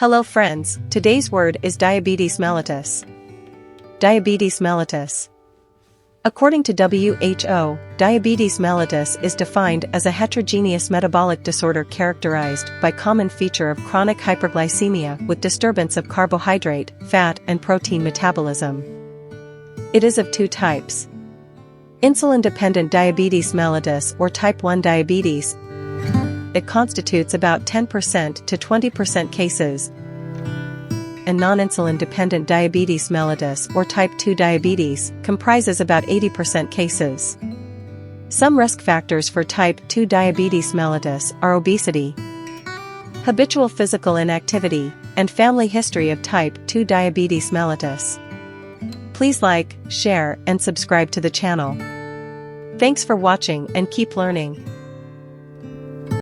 Hello friends, today's word is diabetes mellitus. Diabetes mellitus. According to WHO, diabetes mellitus is defined as a heterogeneous metabolic disorder characterized by common feature of chronic hyperglycemia with disturbance of carbohydrate, fat and protein metabolism. It is of two types. Insulin-dependent diabetes mellitus or type 1 diabetes. It constitutes about 10% to 20% cases. And non-insulin dependent diabetes mellitus or type 2 diabetes comprises about 80% cases. Some risk factors for type 2 diabetes mellitus are obesity, habitual physical inactivity, and family history of type 2 diabetes mellitus. Please like, share, and subscribe to the channel. Thanks for watching and keep learning.